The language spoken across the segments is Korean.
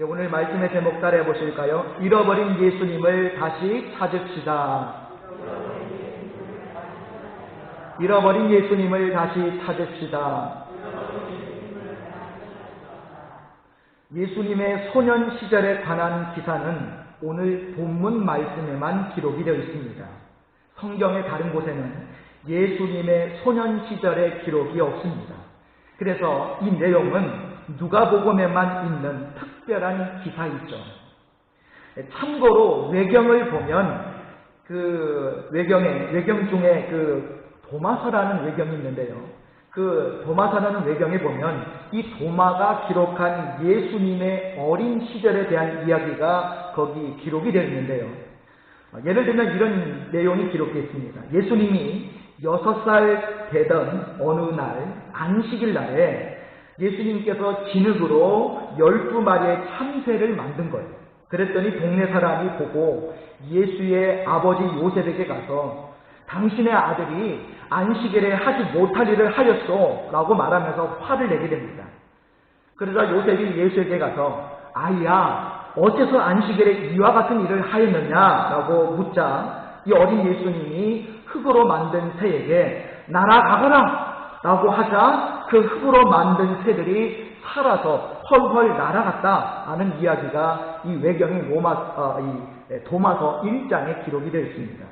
오늘 말씀의 제목 따라해 보실까요? 잃어버린 예수님을 다시 찾읍시다. 잃어버린 예수님을 다시 찾읍시다. 예수님의 소년 시절에 관한 기사는 오늘 본문 말씀에만 기록이 되어 있습니다. 성경의 다른 곳에는 예수님의 소년 시절의 기록이 없습니다. 그래서 이 내용은 누가복음에만 있는 특별한 기사이죠. 참고로 외경을 보면 외경 중에 도마서라는 외경이 있는데요. 그 도마서라는 외경에 보면 이 도마가 기록한 예수님의 어린 시절에 대한 이야기가 거기 기록이 되어 있는데요. 예를 들면 이런 내용이 기록되어 있습니다. 예수님이 6살 되던 어느 날 안식일 날에 예수님께서 진흙으로 12마리의 참새를 만든 거예요. 그랬더니 동네 사람이 보고 예수의 아버지 요셉에게 가서 당신의 아들이 안식일에 하지 못할 일을 하였소 라고 말하면서 화를 내게 됩니다. 그러자 요셉이 예수에게 가서 아이야 어째서 안식일에 이와 같은 일을 하였느냐 라고 묻자 이 어린 예수님이 흙으로 만든 새에게 날아가거라 라고 하자 그 흙으로 만든 새들이 살아서 헐헐 날아갔다 하는 이야기가 이 외경의 도마서 1장에 기록이 되어 있습니다.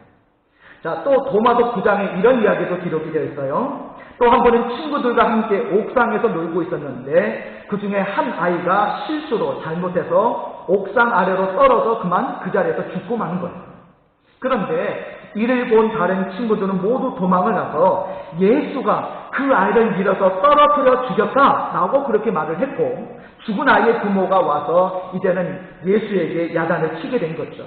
자, 또 도마서 9장에 이런 이야기도 기록이 되어 있어요. 또 한 번은 친구들과 함께 옥상에서 놀고 있었는데 그 중에 한 아이가 실수로 잘못해서 옥상 아래로 떨어져 그만 그 자리에서 죽고 마는 거예요. 그런데 이를 본 다른 친구들은 모두 도망을 나서 예수가 그 아이를 밀어서 떨어뜨려 죽였다라고 그렇게 말을 했고 죽은 아이의 부모가 와서 이제는 예수에게 야단을 치게 된 거죠.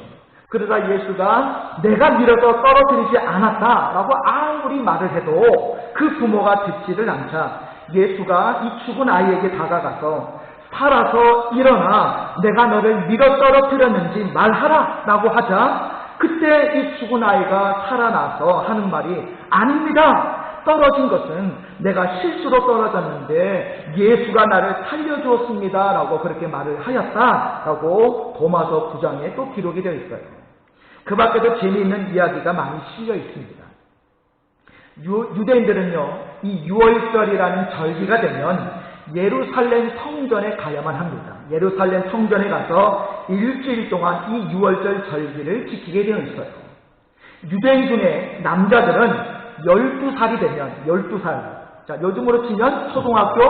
그러자 예수가 내가 밀어서 떨어뜨리지 않았다라고 아무리 말을 해도 그 부모가 듣지를 않자 예수가 이 죽은 아이에게 다가가서 살아서 일어나 내가 너를 밀어 떨어뜨렸는지 말하라 라고 하자 그때 이 죽은 아이가 살아나서 하는 말이 아닙니다. 떨어진 것은 내가 실수로 떨어졌는데 예수가 나를 살려주었습니다. 라고 그렇게 말을 하였다라고 도마서 9장에 또 기록이 되어 있어요. 그 밖에도 재미있는 이야기가 많이 실려 있습니다. 유대인들은요, 이 6월절이라는 절기가 되면 예루살렘 성전에 가야만 합니다. 예루살렘 성전에 가서 일주일 동안 이 6월절 절기를 지키게 되어 있어요. 유대인 중에 남자들은 12살이 되면 12살, 자 요즘으로 치면 초등학교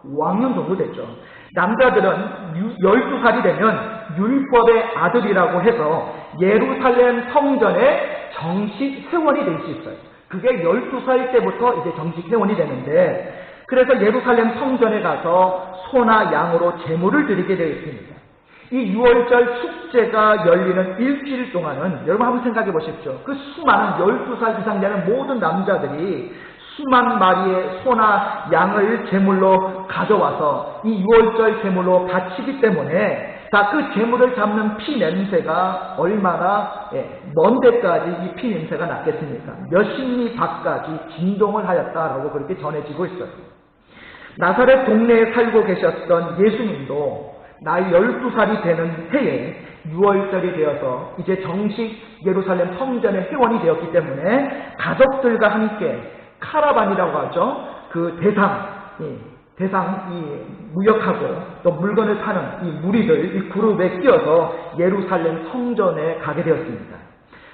5학년 정도 됐죠. 남자들은 12살이 되면 율법의 아들이라고 해서 예루살렘 성전의 정식 회원이 될 수 있어요. 그게 12살 때부터 이제 정식 회원이 되는데 그래서 예루살렘 성전에 가서 소나 양으로 제물을 드리게 되어 있습니다. 이 6월절 축제가 열리는 일주일 동안은 여러분 한번 생각해 보십시오. 그 수많은 12살 이상 되는 모든 남자들이 수만 마리의 소나 양을 제물로 가져와서 이 6월절 제물로 바치기 때문에 그 제물을 잡는 피 냄새가 얼마나 먼 데까지 이 피 냄새가 났겠습니까? 몇십 리 밖까지 진동을 하였다라고 그렇게 전해지고 있어요. 나사렛 동네에 살고 계셨던 예수님도 나이 12살이 되는 해에 6월절이 되어서 이제 정식 예루살렘 성전의 회원이 되었기 때문에 가족들과 함께 카라반이라고 하죠. 그 무역하고 또 물건을 파는 이 무리들, 이 그룹에 끼어서 예루살렘 성전에 가게 되었습니다.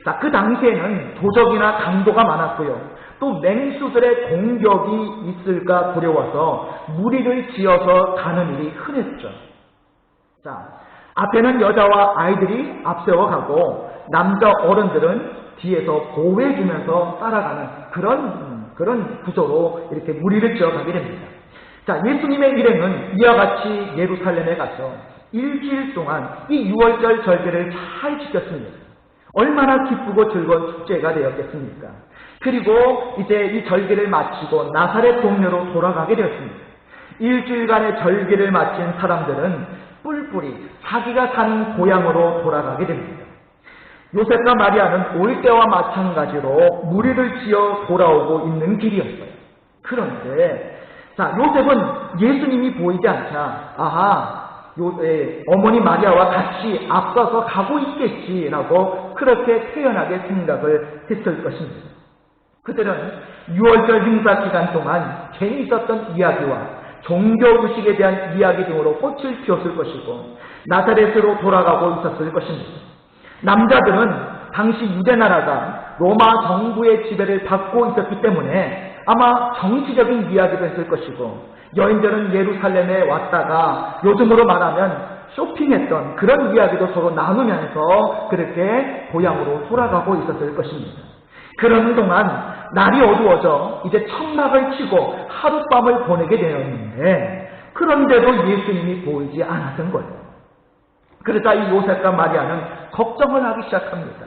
자, 그 당시에는 도적이나 강도가 많았고요. 또 맹수들의 공격이 있을까 두려워서 무리를 지어서 가는 일이 흔했죠. 자, 앞에는 여자와 아이들이 앞세워 가고 남자 어른들은 뒤에서 보호해주면서 따라가는 그런 구조로 이렇게 무리를 지어 가게 됩니다. 자, 예수님의 일행은 이와 같이 예루살렘에 가서 일주일 동안 이 6월절 절기를 잘 지켰습니다. 얼마나 기쁘고 즐거운 축제가 되었겠습니까? 그리고 이제 이 절기를 마치고 나사렛 동네로 돌아가게 되었습니다. 일주일간의 절기를 마친 사람들은 뿔뿔이 자기가 사는 고향으로 돌아가게 됩니다. 요셉과 마리아는 올 때와 마찬가지로 무리를 지어 돌아오고 있는 길이었어요. 그런데 자, 요셉은 예수님이 보이지 않자 아하 어머니 마리아와 같이 앞서서 가고 있겠지라고 그렇게 태연하게 생각을 했을 것입니다. 그들은 6월절 행사 기간 동안 재미있었던 이야기와 종교의식에 대한 이야기 등으로 꽃을 피웠을 것이고 나사렛으로 돌아가고 있었을 것입니다. 남자들은 당시 유대나라가 로마 정부의 지배를 받고 있었기 때문에 아마 정치적인 이야기도 했을 것이고 여인들은 예루살렘에 왔다가 요즘으로 말하면 쇼핑했던 그런 이야기도 서로 나누면서 그렇게 고향으로 돌아가고 있었을 것입니다. 그러는 동안 날이 어두워져 이제 천막을 치고 하룻밤을 보내게 되었는데 그런데도 예수님이 보이지 않았던 거예요. 그러자 이 요셉과 마리아는 걱정을 하기 시작합니다.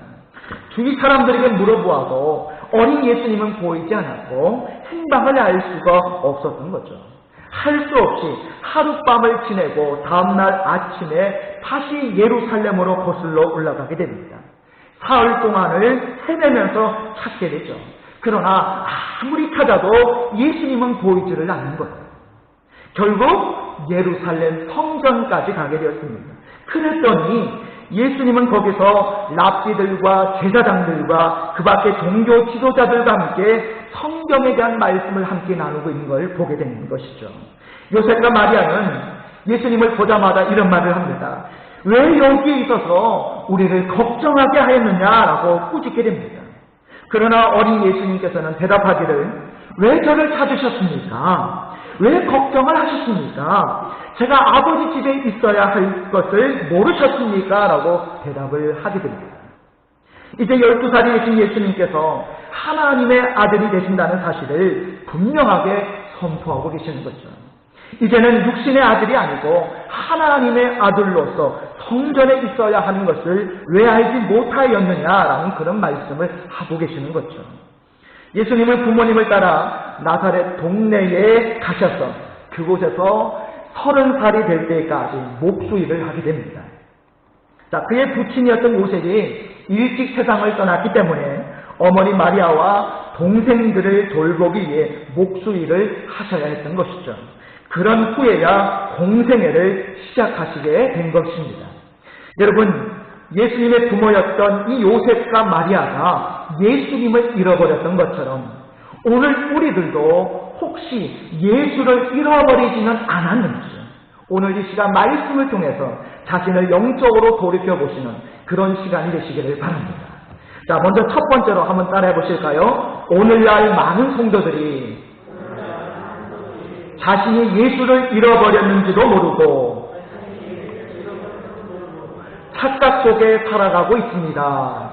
주위 사람들에게 물어보아도 어린 예수님은 보이지 않았고 행방을 알 수가 없었던 거죠. 할 수 없이 하룻밤을 지내고 다음날 아침에 다시 예루살렘으로 거슬러 올라가게 됩니다. 사흘 동안을 헤매면서 찾게 되죠. 그러나 아무리 찾아도 예수님은 보이지를 않는 거예요. 결국 예루살렘 성전까지 가게 되었습니다. 그랬더니 예수님은 거기서 랍비들과 제사장들과 그 밖에 종교 지도자들과 함께 성경에 대한 말씀을 함께 나누고 있는 걸 보게 되는 것이죠. 요셉과 마리아는 예수님을 보자마자 이런 말을 합니다. 왜 여기에 있어서 우리를 걱정하게 하였느냐라고 꾸짖게 됩니다. 그러나 어린 예수님께서는 대답하기를 왜 저를 찾으셨습니까? 왜 걱정을 하셨습니까? 제가 아버지 집에 있어야 할 것을 모르셨습니까? 라고 대답을 하게 됩니다. 이제 12살이 되신 예수님께서 하나님의 아들이 되신다는 사실을 분명하게 선포하고 계시는 거죠. 이제는 육신의 아들이 아니고 하나님의 아들로서 성전에 있어야 하는 것을 왜 알지 못하였느냐라는 그런 말씀을 하고 계시는 거죠. 예수님은 부모님을 따라 나사렛 동네에 가셔서 그곳에서 30살이 될 때까지 목수일을 하게 됩니다. 자, 그의 부친이었던 요셉이 일찍 세상을 떠났기 때문에 어머니 마리아와 동생들을 돌보기 위해 목수일을 하셔야 했던 것이죠. 그런 후에야 공생애를 시작하시게 된 것입니다. 여러분, 예수님의 부모였던 이 요셉과 마리아가 예수님을 잃어버렸던 것처럼 오늘 우리들도 혹시 예수를 잃어버리지는 않았는지 오늘 이 시간 말씀을 통해서 자신을 영적으로 돌이켜보시는 그런 시간이 되시기를 바랍니다. 자, 먼저 첫 번째로 한번 따라해 보실까요? 오늘날 많은 성도들이 자신이 예수를 잃어버렸는지도 모르고 착각 속에 살아가고 있습니다.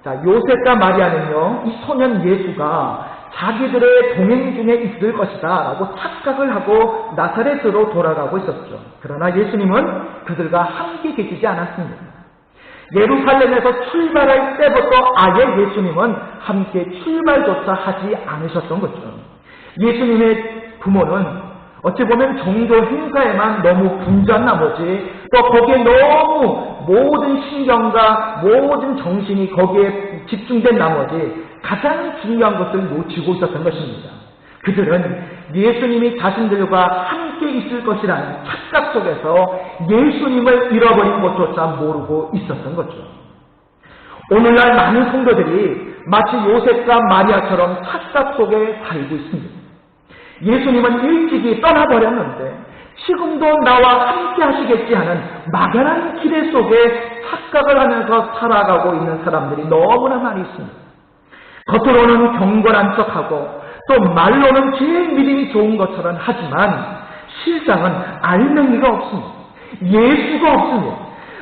자, 요셉과 마리아는요, 이 소년 예수가 자기들의 동행 중에 있을 것이다 라고 착각을 하고 나사렛으로 돌아가고 있었죠. 그러나 예수님은 그들과 함께 계시지 않았습니다. 예루살렘에서 출발할 때부터 아예 예수님은 함께 출발조차 하지 않으셨던 거죠. 예수님의 부모는 어찌 보면 종교 행사에만 너무 분주한 나머지 또 거기에 너무 모든 신경과 모든 정신이 거기에 집중된 나머지 가장 중요한 것을 놓치고 있었던 것입니다. 그들은 예수님이 자신들과 함께 있을 것이라는 착각 속에서 예수님을 잃어버린 것조차 모르고 있었던 거죠. 오늘날 많은 성도들이 마치 요셉과 마리아처럼 착각 속에 살고 있습니다. 예수님은 일찍이 떠나버렸는데 지금도 나와 함께 하시겠지 하는 막연한 기대 속에 착각을 하면서 살아가고 있는 사람들이 너무나 많이 있습니다. 겉으로는 경건한 척하고 또 말로는 제일 믿음이 좋은 것처럼 하지만 실상은 알맹이가 없습니다. 예수가 없습니다.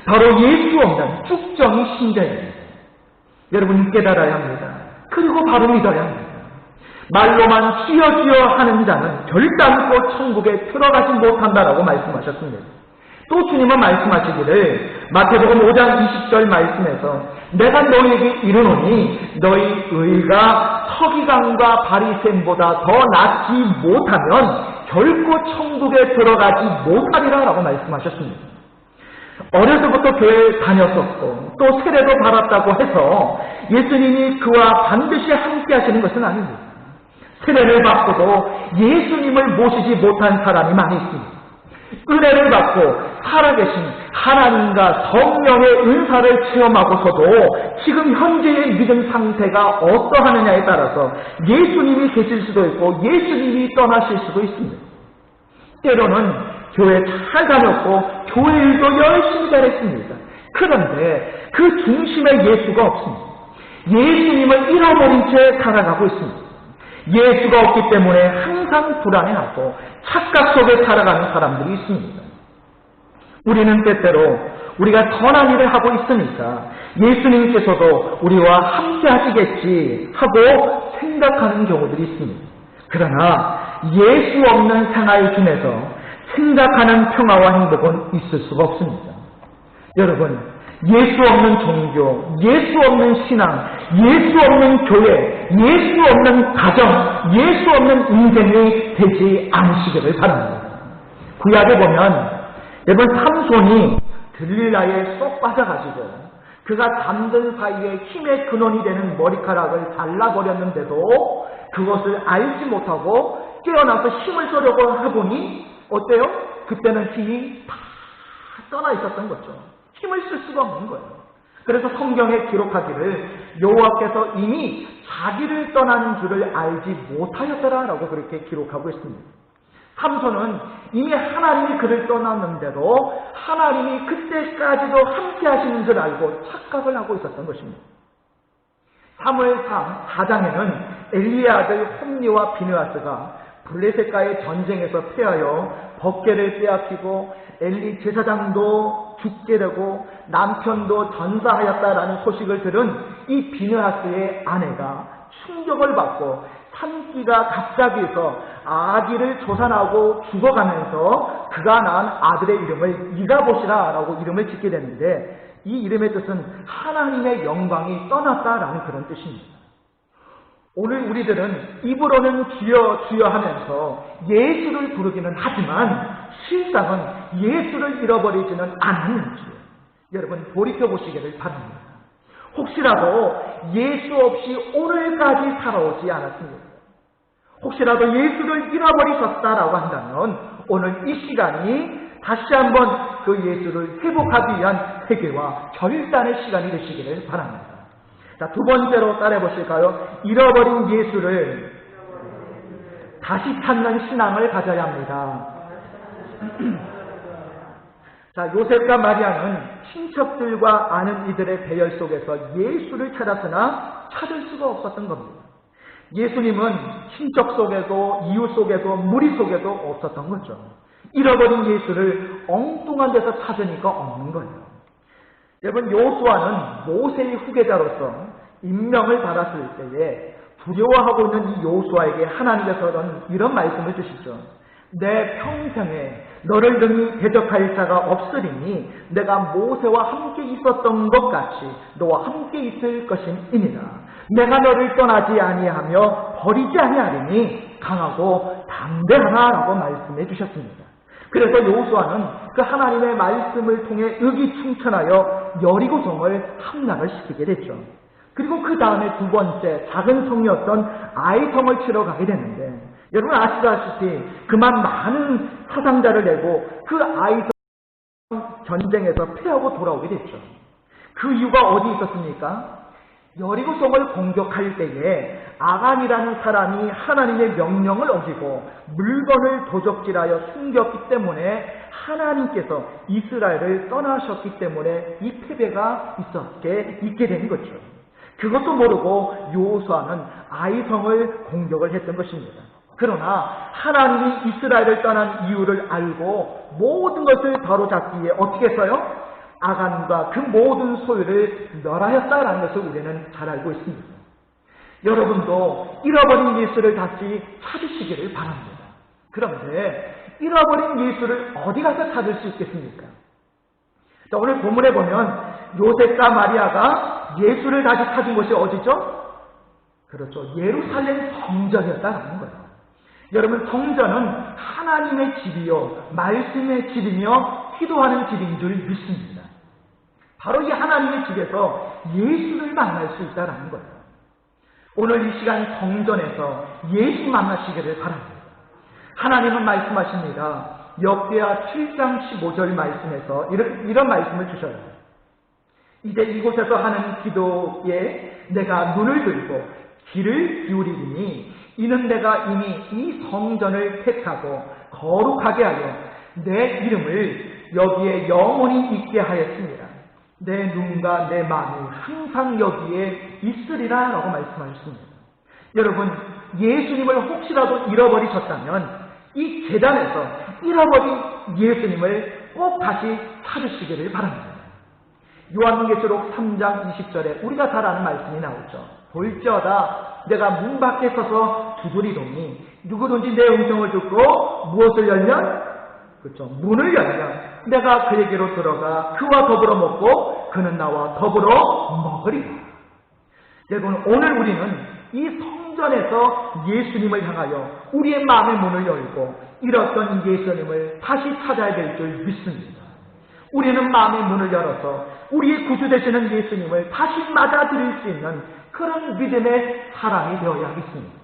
바로 예수 없는 쭉정이 신자입니다. 여러분 깨달아야 합니다. 그리고 바로 믿어야 합니다. 말로만 쥐어쥐어 하는 자는 결단코 천국에 들어가지 못한다라고 말씀하셨습니다. 또 주님은 말씀하시기를 마태복음 5장 20절 말씀에서 내가 너희에게 이르노니 너희 의가 서기관과 바리새인보다 더 낫지 못하면 결코 천국에 들어가지 못하리라 라고 말씀하셨습니다. 어려서부터 교회에 다녔었고 또 세례도 받았다고 해서 예수님이 그와 반드시 함께 하시는 것은 아닙니다. 세례를 받고도 예수님을 모시지 못한 사람이 많이 있습니다. 은혜를 받고 살아계신 하나님과 성령의 은사를 체험하고서도 지금 현재의 믿음 상태가 어떠하느냐에 따라서 예수님이 계실 수도 있고 예수님이 떠나실 수도 있습니다. 때로는 교회 잘 다녔고 교회 일도 열심히 잘했습니다. 그런데 그 중심에 예수가 없습니다. 예수님을 잃어버린 채 살아가고 있습니다. 예수가 없기 때문에 항상 불안해하고 착각 속에 살아가는 사람들이 있습니다. 우리는 때때로 우리가 선한 일을 하고 있으니까 예수님께서도 우리와 함께 하시겠지 하고 생각하는 경우들이 있습니다. 그러나 예수 없는 생활 중에서 생각하는 평화와 행복은 있을 수가 없습니다. 여러분, 예수 없는 종교, 예수 없는 신앙, 예수 없는 교회, 예수 없는 가정, 예수 없는 인생이 되지 않으시기를 바랍니다. 구약에 보면 여러분 삼손이 들릴라에 쏙 빠져가지고 그가 잠든 사이에 힘의 근원이 되는 머리카락을 잘라버렸는데도 그것을 알지 못하고 깨어나서 힘을 쓰려고 해보니 어때요? 그때는 힘이 다 떠나 있었던 거죠. 힘을 쓸 수가 없는 거예요. 그래서 성경에 기록하기를 여호와께서 이미 자기를 떠나는 줄을 알지 못하였더라라고 그렇게 기록하고 있습니다. 삼손은 이미 하나님이 그를 떠났는데도 하나님이 그때까지도 함께 하시는 줄 알고 착각을 하고 있었던 것입니다. 사무엘상 4장에는 엘리의 아들 홈니와 비느하스가 블레셋과의 전쟁에서 패하여 법궤를 빼앗기고 엘리 제사장도 죽게 되고 남편도 전사하였다라는 소식을 들은 이 비느하스의 아내가 충격을 받고 산기가 갑자기서 아기를 조산하고 죽어가면서 그가 낳은 아들의 이름을 이가봇이라 라고 이름을 짓게 되는데 이 이름의 뜻은 하나님의 영광이 떠났다라는 그런 뜻입니다. 오늘 우리들은 입으로는 주여 주여 하면서 예수를 부르기는 하지만 실상은 예수를 잃어버리지는 않는 주여. 여러분 돌이켜보시기를 바랍니다. 혹시라도 예수 없이 오늘까지 살아오지 않았습니까? 혹시라도 예수를 잃어버리셨다라고 한다면 오늘 이 시간이 다시 한번 그 예수를 회복하기 위한 회개와 결단의 시간이 되시기를 바랍니다. 자, 두 번째로 따라해 보실까요? 잃어버린 예수를 다시 찾는 신앙을 가져야 합니다. 자, 요셉과 마리아는 친척들과 아는 이들의 대열 속에서 예수를 찾았으나 찾을 수가 없었던 겁니다. 예수님은 친척 속에도 이웃 속에도 무리 속에도 없었던 거죠. 잃어버린 예수를 엉뚱한 데서 찾으니까 없는 거예요. 여러분 여호수아는 모세의 후계자로서 임명을 받았을 때에 두려워하고 있는 이 여호수아에게 하나님께서는 이런 말씀을 주시죠. 내 평생에 너를 능히 대적할 자가 없으리니 내가 모세와 함께 있었던 것 같이 너와 함께 있을 것임이니라. 내가 너를 떠나지 아니하며 버리지 아니하리니 강하고 담대하라라고 말씀해 주셨습니다. 그래서 여호수아는 그 하나님의 말씀을 통해 의기충천하여 여리고성을 함락을 시키게 됐죠. 그리고 그 다음에 두 번째 작은 성이었던 아이성을 치러 가게 되는데 여러분 아시다시피 그만 많은 사상자를 내고 그 아이성 전쟁에서 패하고 돌아오게 됐죠. 그 이유가 어디 있었습니까? 여리고성을 공격할 때에 아간이라는 사람이 하나님의 명령을 어기고 물건을 도적질하여 숨겼기 때문에 하나님께서 이스라엘을 떠나셨기 때문에 이 패배가 있게 된 거죠. 그것도 모르고 여호수아는 아이성을 공격을 했던 것입니다. 그러나 하나님이 이스라엘을 떠난 이유를 알고 모든 것을 바로잡기에 어떻게 했어요? 아간과 그 모든 소유를 멸하였다라는 것을 우리는 잘 알고 있습니다. 여러분도 잃어버린 예수를 다시 찾으시기를 바랍니다. 그런데 잃어버린 예수를 어디 가서 찾을 수 있겠습니까? 자, 오늘 본문에 보면 요셉과 마리아가 예수를 다시 찾은 곳이 어디죠? 그렇죠. 예루살렘 성전이었다는 거예요. 여러분 성전은 하나님의 집이요 말씀의 집이며 기도하는 집인 줄 믿습니다. 바로 이 하나님의 집에서 예수를 만날 수 있다는 거예요. 오늘 이 시간 성전에서 예수 만나시기를 바랍니다. 하나님은 말씀하십니다. 역대하 7장 15절 말씀에서 이런 말씀을 주셔요. 이제 이곳에서 하는 기도에 내가 눈을 들고 귀를 기울이리니 이는 내가 이미 이 성전을 택하고 거룩하게 하여 내 이름을 여기에 영원히 있게 하였습니다. 내 눈과 내 마음이 항상 여기에 있으리라 라고 말씀하셨습니다. 여러분, 예수님을 혹시라도 잃어버리셨다면 이 제단에서 잃어버린 예수님을 꼭 다시 찾으시기를 바랍니다. 요한계시록 3장 20절에 우리가 잘 아는 말씀이 나오죠. 볼지어다 내가 문 밖에 서서 두드리노니 누구든지 내 음성을 듣고 무엇을 열면? 그렇죠. 문을 열면 내가 그에게로 들어가 그와 더불어 먹고 그는 나와 더불어 먹으리라. 여러분, 오늘 우리는 이 성전에서 예수님을 향하여 우리의 마음의 문을 열고 잃었던 예수님을 다시 찾아야 될 줄 믿습니다. 우리는 마음의 문을 열어서 우리의 구주 되시는 예수님을 다시 맞아들일 수 있는 그런 믿음의 사람이 되어야 하겠습니다.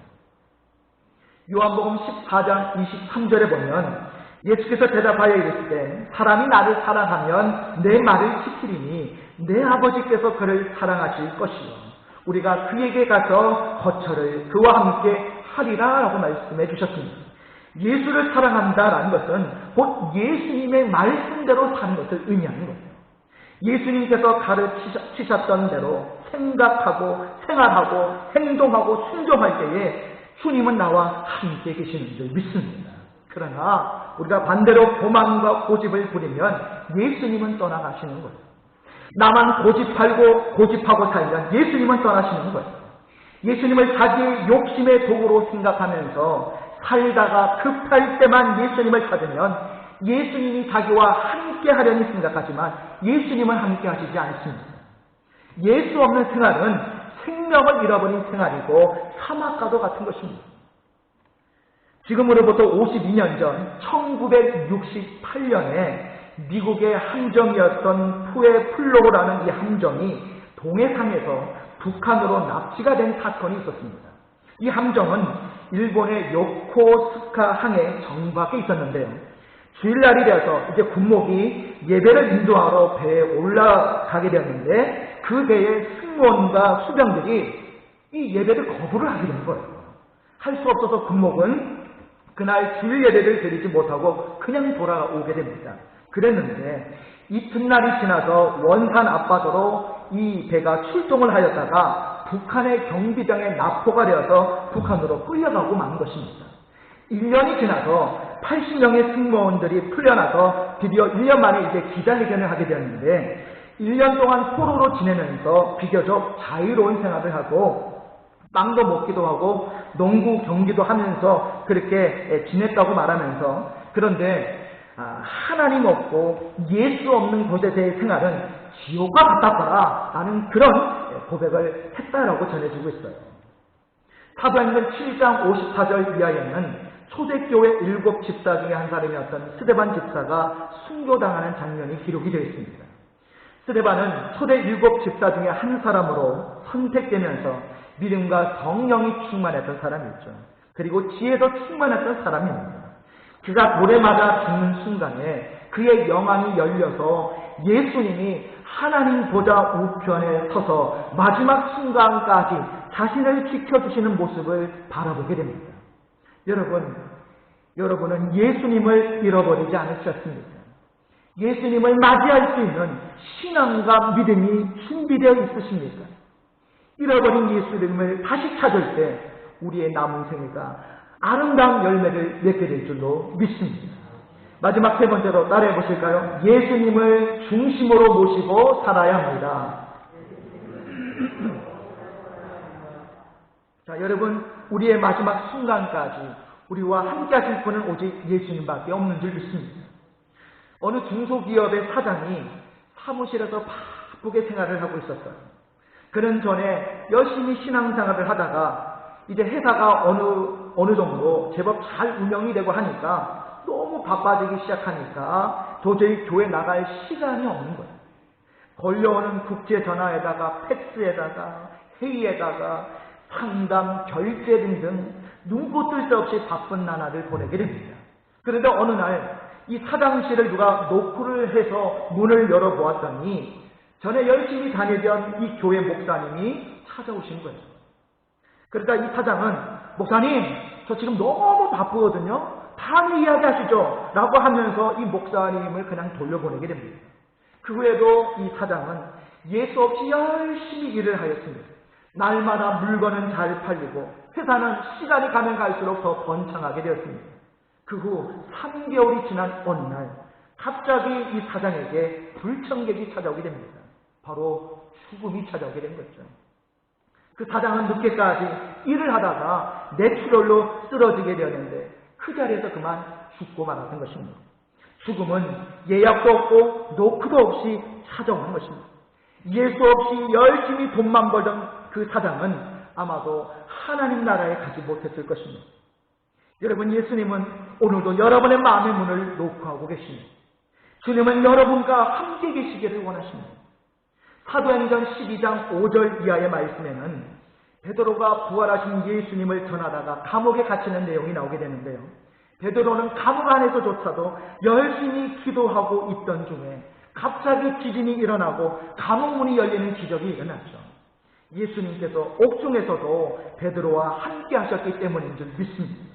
요한복음 14장 23절에 보면 예수께서 대답하여 이르시되 사람이 나를 사랑하면 내 말을 지키리니 내 아버지께서 그를 사랑하실 것이요 우리가 그에게 가서 거처를 그와 함께 하리라 라고 말씀해 주셨습니다. 예수를 사랑한다라는 것은 곧 예수님의 말씀대로 사는 것을 의미하는 거예요. 예수님께서 가르치셨던 대로 생각하고 생활하고 행동하고 순종할 때에 주님은 나와 함께 계시는 줄 믿습니다. 그러나 우리가 반대로 교만과 고집을 부리면 예수님은 떠나가시는 거예요. 나만 고집하고 살면 예수님은 떠나시는 거예요. 예수님을 자기의 욕심의 도구로 생각하면서 살다가 급할 때만 예수님을 찾으면 예수님이 자기와 함께 하려니 생각하지만 예수님은 함께 하시지 않습니다. 예수 없는 생활은 생명을 잃어버린 생활이고 사막과도 같은 것입니다. 지금으로부터 52년 전 1968년에 미국의 함정이었던 푸에플로라는 이 함정이 동해상에서 북한으로 납치가 된 사건이 있었습니다. 이 함정은 일본의 요코스카 항에 정박해 있었는데요. 주일날이 되어서 이제 군목이 예배를 인도하러 배에 올라가게 되었는데 그 배의 승무원과 수병들이 이 예배를 거부를 하게 된 거예요. 할 수 없어서 군목은 그날 주일 예배를 드리지 못하고 그냥 돌아오게 됩니다. 그랬는데 이튿날이 지나서 원산 앞바다로 이 배가 출동을 하였다가 북한의 경비병에 납포가 되어서 북한으로 끌려가고 만 것입니다. 1년이 지나서 80명의 승무원들이 풀려나서 드디어 1년 만에 이제 기자회견을 하게 되었는데 1년 동안 포로로 지내면서 비교적 자유로운 생활을 하고 빵도 먹기도 하고 농구 경기도 하면서 그렇게 지냈다고 말하면서 그런데 하나님 없고 예수 없는 곳에서의 생활은 지옥과 같았더라 라는 그런 고백을 했다라고 전해지고 있어요. 사도행전 7장 54절 이하에는 초대교회 7 집사 중에 한 사람이었던 스데반 집사가 순교당하는 장면이 기록이 되어 있습니다. 스데반은 초대 7 집사 중에 한 사람으로 선택되면서 믿음과 성령이 충만했던 사람이었죠. 그리고 지혜도 충만했던 사람입니다. 그가 돌에 맞아 죽는 순간에 그의 영안이 열려서 예수님이 하나님 보좌 우편에 서서 마지막 순간까지 자신을 지켜주시는 모습을 바라보게 됩니다. 여러분은 예수님을 잃어버리지 않으셨습니까? 예수님을 맞이할 수 있는 신앙과 믿음이 준비되어 있으십니까? 잃어버린 예수님을 다시 찾을 때 우리의 남은 생애가 아름다운 열매를 맺게 될 줄로 믿습니다. 마지막 세 번째로 따라해 보실까요? 예수님을 중심으로 모시고 살아야 합니다. 자, 여러분, 우리의 마지막 순간까지 우리와 함께 하실 분은 오직 예수님밖에 없는 줄 믿습니다. 어느 중소기업의 사장이 사무실에서 바쁘게 생활을 하고 있었어요. 그는 전에 열심히 신앙생활을 하다가 이제 회사가 어느 정도 제법 잘 운영이 되고 하니까 너무 바빠지기 시작하니까 도저히 교회 나갈 시간이 없는 거예요. 걸려오는 국제 전화에다가 팩스에다가 회의에다가 상담, 결제 등등 눈코 뜰 새 없이 바쁜 나날을 보내게 됩니다. 그런데 어느 날 이 사장실을 누가 노크를 해서 문을 열어보았더니 전에 열심히 다니던 이 교회 목사님이 찾아오신 거예요. 그러니까 이 사장은 목사님 저 지금 너무 바쁘거든요. 다음에 이야기하시죠 라고 하면서 이 목사님을 그냥 돌려보내게 됩니다. 그 후에도 이 사장은 예수 없이 열심히 일을 하였습니다. 날마다 물건은 잘 팔리고 회사는 시간이 가면 갈수록 더 번창하게 되었습니다. 그 후 3개월이 지난 어느 날 갑자기 이 사장에게 불청객이 찾아오게 됩니다. 바로 죽음이 찾아오게 된 거죠. 그 사장은 늦게까지 일을 하다가 뇌출혈로 쓰러지게 되었는데 그 자리에서 그만 죽고 말았던 것입니다. 죽음은 예약도 없고 노크도 없이 찾아오는 것입니다. 예수 없이 열심히 돈만 벌던 그 사장은 아마도 하나님 나라에 가지 못했을 것입니다. 여러분, 예수님은 오늘도 여러분의 마음의 문을 노크하고 계십니다. 주님은 여러분과 함께 계시기를 원하십니다. 사도행전 12장 5절 이하의 말씀에는 베드로가 부활하신 예수님을 전하다가 감옥에 갇히는 내용이 나오게 되는데요. 베드로는 감옥 안에서조차도 열심히 기도하고 있던 중에 갑자기 지진이 일어나고 감옥 문이 열리는 기적이 일어났죠. 예수님께서 옥중에서도 베드로와 함께 하셨기 때문인 줄 믿습니다.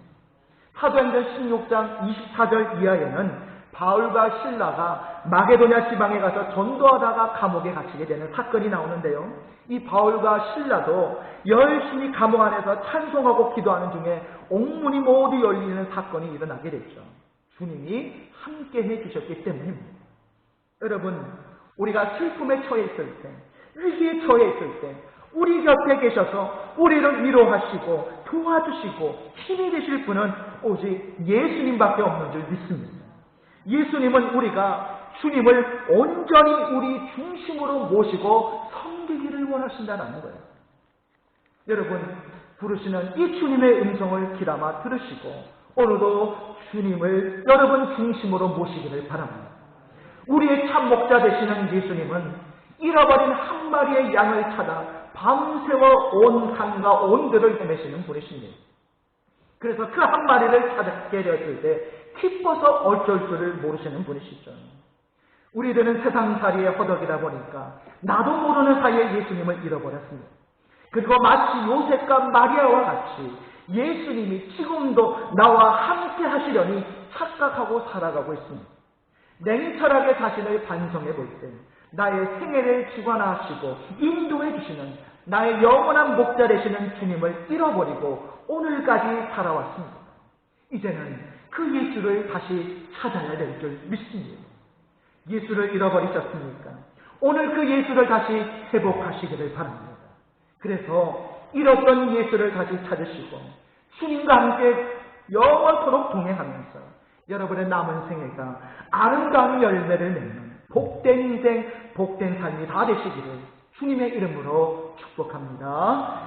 사도행전 16장 24절 이하에는 바울과 실라가 마게도냐 지방에 가서 전도하다가 감옥에 갇히게 되는 사건이 나오는데요. 이 바울과 실라도 열심히 감옥 안에서 찬송하고 기도하는 중에 옥문이 모두 열리는 사건이 일어나게 됐죠. 주님이 함께 해주셨기 때문입니다. 여러분, 우리가 슬픔에 처해 있을 때, 위기에 처해 있을 때 우리 곁에 계셔서 우리를 위로하시고 도와주시고 힘이 되실 분은 오직 예수님밖에 없는 줄 믿습니다. 예수님은 우리가 주님을 온전히 우리 중심으로 모시고 섬기기를 원하신다는 거예요. 여러분, 부르시는 이 주님의 음성을 귀담아 들으시고 오늘도 주님을 여러분 중심으로 모시기를 바랍니다. 우리의 참 목자 되시는 예수님은 잃어버린 한 마리의 양을 찾아 밤새워 온 산과 온 들을 헤매시는 분이십니다. 그래서 그 한 마리를 찾게 되었을 때 기뻐서 어쩔 줄을 모르시는 분이시죠. 우리들은 세상살이에 허덕이다 보니까 나도 모르는 사이에 예수님을 잃어버렸습니다. 그리고 마치 요셉과 마리아와 같이 예수님이 지금도 나와 함께 하시려니 착각하고 살아가고 있습니다. 냉철하게 자신을 반성해 볼 때 나의 생애를 주관하시고 인도해 주시는 나의 영원한 목자 되시는 주님을 잃어버리고 오늘까지 살아왔습니다. 이제는 그 예수를 다시 찾아야 될 줄 믿습니다. 예수를 잃어버리셨습니까? 오늘 그 예수를 다시 회복하시기를 바랍니다. 그래서 잃었던 예수를 다시 찾으시고 주님과 함께 영원토록 동행하면서 여러분의 남은 생애가 아름다운 열매를 맺는 복된 인생, 복된 삶이 다 되시기를 주님의 이름으로 축복합니다.